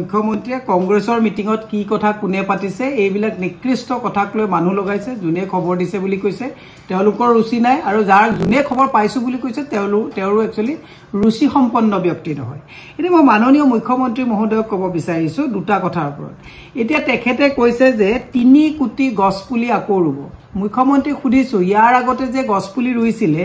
মুখ্যমন্ত্ৰীয়ে কংগ্ৰেছৰ মিটিঙত কি কথা কোনে পাতিছে এইবিলাক নিকৃষ্ট কথাক লৈ মানুহ লগাইছে যোনে খবৰ দিছে বুলি কৈছে তেওঁলোকৰ ৰুচি নাই আৰু যাৰ যোনে খবৰ পাইছো বুলি কৈছে তেওঁলোৰো একচুয়ালি ৰুচি সম্পন্ন ব্যক্তি নহয় এতিয়া মই মাননীয় মুখ্যমন্ত্ৰী মহোদয়ক ক'ব বিচাৰিছো দুটা কথাৰ ওপৰত এতিয়া তেখেতে কৈছে যে 3 কোটি গছপুলি আকৌ ৰুব মুখ্যমন্ত্ৰী খুদিছো ইয়াৰ আগতে যে গছপুলি ৰুইছিলে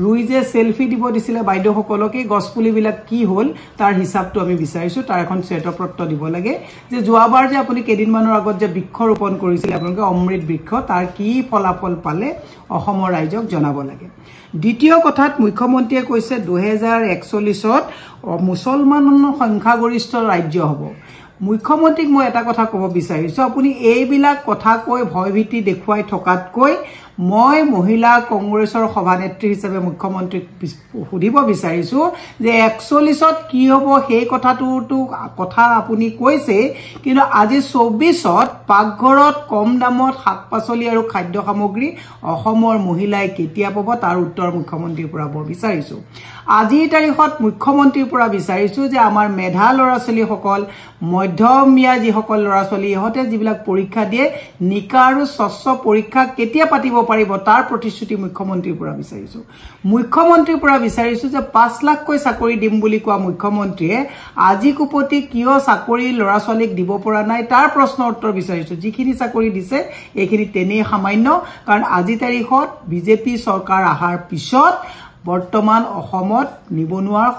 ৰুই যে সেলফি দিব দিছিলে বাইদেউসকলকে গছপুলিবিলাক কি হল তাৰ হিচাপটো আমি বিচাৰিছো তাৰ এখন শ্বেতপত্ৰ দিব লাগে যে যোৱাবাৰ যে আপুনি কেদিনমানৰ আগত যে বৃক্ষ ৰোপণ কৰিছিল আপোনালোকে অমৃত বৃক্ষ তাৰ কি ফলাফল পালে অসমৰ ৰাইজক জনাব লাগে দ্বিতীয় কথাত মুখ্যমন্ত্ৰীয়ে কৈছে 2041ত মুছলমানৰ সংখ্যাগৰিষ্ঠ ৰাজ্য হ'ব মুখ্যমন্ত্ৰীক মই এটা কথা ক'ব বিচাৰিছো আপুনি এইবিলাক কথা কৈ ভয়ভীতি দেখুৱাই থকাতকৈ মই মহিলা কংগ্ৰেছৰ সভানেত্ৰী হিচাপে মুখ্যমন্ত্ৰীক সুধিব বিচাৰিছো যে 41ত কি হ'ব সেই কথা আপুনি কৈছে কিন্তু আজি 24ত পাকঘৰত কম দামত শাকপাচলি আৰু খাদ্য সামগ্ৰী অসমৰ মহিলাই কেতিয়া পাব তাৰ উত্তৰ মুখ্যমন্ত্ৰীৰ পৰা বৰ বিচাৰিছো আজিৰ তাৰিখত মুখ্যমন্ত্ৰীৰ পৰা বিচাৰিছো যে আমাৰ মেধা ল'ৰা-ছোৱালীসকল মধ্যমীয়া যিসকল ল'ৰা-ছোৱালী ইহঁতে যিবিলাক পৰীক্ষা দিয়ে নিকা আৰু স্বচ্ছ পৰীক্ষা কেতিয়া পাতিব পাৰিব তাৰ প্ৰতিশ্ৰুতি মুখ্যমন্ত্ৰীৰ পৰা বিচাৰিছো যে 5 লাখকৈ চাকৰি দিম বুলি কোৱা মুখ্যমন্ত্ৰীয়ে আজি কুপতি কিয় চাকৰি ল'ৰা-ছোৱালীক দিব পৰা নাই তাৰ প্ৰশ্নৰ উত্তৰ বিচাৰিছো যিখিনি চাকৰি দিছে এইখিনি তেনেই সামান্য কাৰণ আজি তাৰিখত বিজেপি চৰকাৰ আহাৰ পিছত বৰ্তমান অসমত নিবনুৱাৰ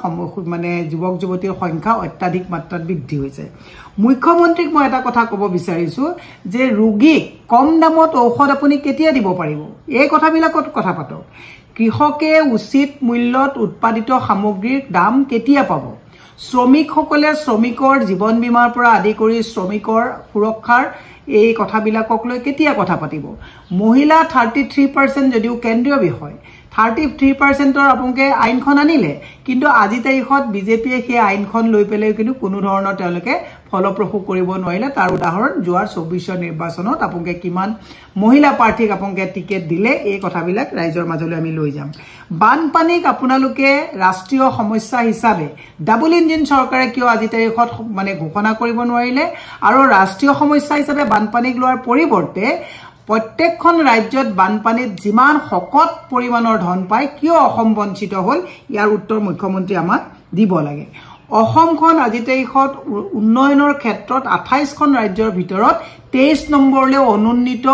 মানে যুৱক যুৱতীৰ সংখ্যা অত্যাধিক মাত্ৰাত বৃদ্ধি হৈছে মুখ্যমন্ত্ৰীক মই এটা কথা ক'ব বিচাৰিছো যে ৰোগীক কম দামত ঔষধ আপুনি কেতিয়া দিব পাৰিব এই কথাবিলাকত কথা পাতক কৃষকে উচিত মূল্যত উৎপাদিত সামগ্ৰীৰ দাম কেতিয়া পাব শ্ৰমিকসকলে শ্ৰমিকৰ জীৱন বীমাৰ পৰা আদি কৰি শ্ৰমিকৰ সুৰক্ষাৰ এই কথাবিলাকক লৈ কেতিয়া কথা পাতিব মহিলা 33% যদিও কেন্দ্ৰীয় বিষয় 33%ৰ আপোনালোকে আইনখন আনিলে কিন্তু আজি তাৰিখত বিজেপিয়ে সেই আইনখন লৈ পেলাই কিন্তু কোনো ধৰণৰ তেওঁলোকে ফলপ্ৰসূ কৰিব নোৱাৰিলে তাৰ উদাহৰণ যোৱাৰ 24ৰ নিৰ্বাচনত আপোনালোকে কিমান মহিলা প্ৰাৰ্থীক আপোনালোকে টিকেট দিলে এই কথাবিলাক ৰাইজৰ মাজলৈ আমি লৈ যাম বানপানীক আপোনালোকে ৰাষ্ট্ৰীয় সমস্যা হিচাপে ডাবল ইঞ্জিন চৰকাৰে কিয় আজি তাৰিখত মানে ঘোষণা কৰিব নোৱাৰিলে আৰু ৰাষ্ট্ৰীয় সমস্যা হিচাপে বানপানীক লোৱাৰ পৰিৱৰ্তে প্ৰত্যেকখন ৰাজ্যত বানপানীত যিমান শকত পৰিমাণৰ ধন পায় কিয় অসম বঞ্চিত হ'ল ইয়াৰ উত্তৰ মুখ্যমন্ত্ৰী আমাক দিব লাগে অসমখন আজি তাৰিখত উন্নয়নৰ ক্ষেত্ৰত 28খন ৰাজ্যৰ ভিতৰত 23 নম্বৰলৈ অনুন্নীত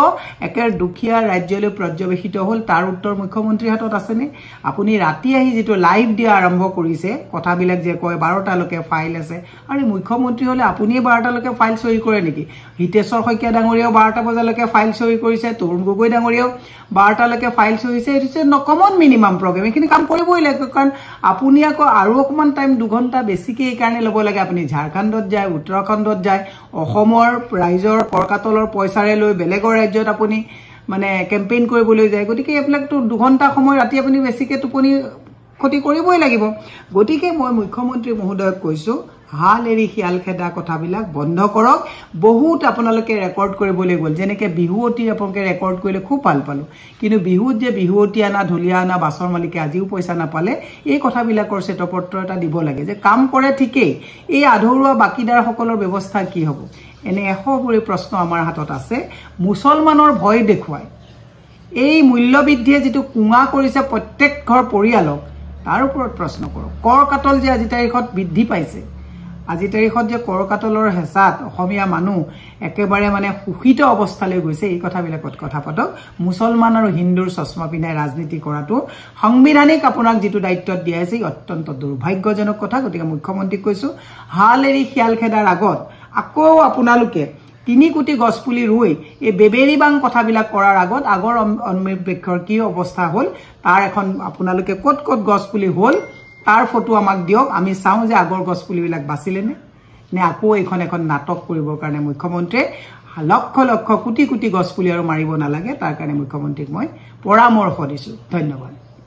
একেৰ দুখীয়া ৰাজ্যলৈ পৰ্যবেক্ষিত হ'ল তাৰ উত্তৰ মুখ্যমন্ত্ৰীৰ হাতত আছেনে আপুনি ৰাতি আহি যেটো লাইভ দিয়া আৰম্ভ কৰিছে কথাবিলাক যে কয় 12টা লৈকে ফাইল আছে আৰু মুখ্যমন্ত্ৰী হলে আপুনি 12টা লৈকে ফাইল চহী কৰে নেকি হিতেশ্বৰ শইকীয়া ডাঙৰীয়াও 12টা বজালৈকে ফাইল চহী কৰিছে তৰুণ গগৈ ডাঙৰীয়াও 12টা লৈকে ফাইল চহিছে এটো নকমন মিনিমাম প্ৰগ্ৰাম এখিনি কাম কৰিবই লাগে কাৰণ আপুনি আকৌ আৰু অকমান টাইম 2 ঘণ্টা বেছিকে এই কাৰণে ল'ব লাগে আপুনি ঝাৰখণ্ডত যায় উত্তৰাখণ্ডত যায় অসমৰ ৰাইজৰ কাতলৰ পইচাৰে লৈ বেলেগৰ ৰাজ্যত আপুনি মানে কেম্পেইন কৰিবলৈ যায় গতিকে এপ্লাকটো 2 ঘণ্টা সময় ৰাতি আপুনি বেছিকে টোপনি ক্ষতি কৰিবই লাগিব গতিকে মই মুখ্যমন্ত্ৰী মহোদয়ক কৈছো হাল এৰি খিয়াল খেদা কথাবিলাক বন্ধ কৰক বহুত আপোনালোকে ৰেকৰ্ড কৰিবলৈ গ'ল যেনেকৈ বিহুৱতী আপোনালোকে ৰেকৰ্ড কৰিলে খুব ভাল পালো কিন্তু বিহুত যে বিহুৱতী আনা ঢুলীয়া আনা বাছৰ মালিকে আজিও পইচা নাপালে এই কথাবিলাকৰ শ্বেতপত্ৰ এটা দিব লাগে যে কাম কৰে ঠিকেই এই আধৰুৱা বাকিদাৰসকলৰ ব্যৱস্থা কি হ'ব এনে 100 বুলি প্ৰশ্ন আমাৰ হাতত আছে মুছলমানৰ ভয় দেখুৱাই এই মূল্যবৃদ্ধিয়ে যেটো কুঙা কৰিছে প্ৰত্যেক ঘৰ পৰিয়ালক তাৰ ওপৰত প্ৰশ্ন কৰক কৰ কাটল যে আজি তাৰিখত বৃদ্ধি পাইছে আজি তাৰিখত যে কৰ কাটলৰ হেঁচাত অসমীয়া মানুহ একেবাৰে মানে সুখিত অৱস্থালৈ গৈছে এই কথাবিলাকত কথা পাতক মুছলমান আৰু হিন্দুৰ চশমা পিন্ধাই ৰাজনীতি কৰাটো সংবিধানিক আপোনাক যেটো দায়িত্বত দিয়া আছে অত্যন্ত দুৰ্ভাগ্যজনক কথা গতিকে মুখ্যমন্ত্ৰীক কৈছো হাল এৰি খিয়াল খেদাৰ আগত আকৌ আপোনালোকে 3 কোটি গছপুলি ৰুই এই বেবেৰিবাং কথাবিলাক কৰাৰ আগত আগৰ অমৃত বৃক্ষৰ কি অৱস্থা হ'ল তাৰ এখন আপোনালোকে কত গছপুলি হ'ল তাৰ ফটো আমাক দিয়ক আমি চাও যে আগৰ গছপুলিবিলাক বাচিলে নে আকৌ এখন নাটক কৰিবৰ কাৰণে মুখ্যমন্ত্ৰী লক্ষ লক্ষ কোটি কোটি গছপুলি আৰু মাৰিব নালাগে তাৰ কাৰণে মুখ্যমন্ত্ৰীক মই পৰামৰ্শ দিছো ধন্যবাদ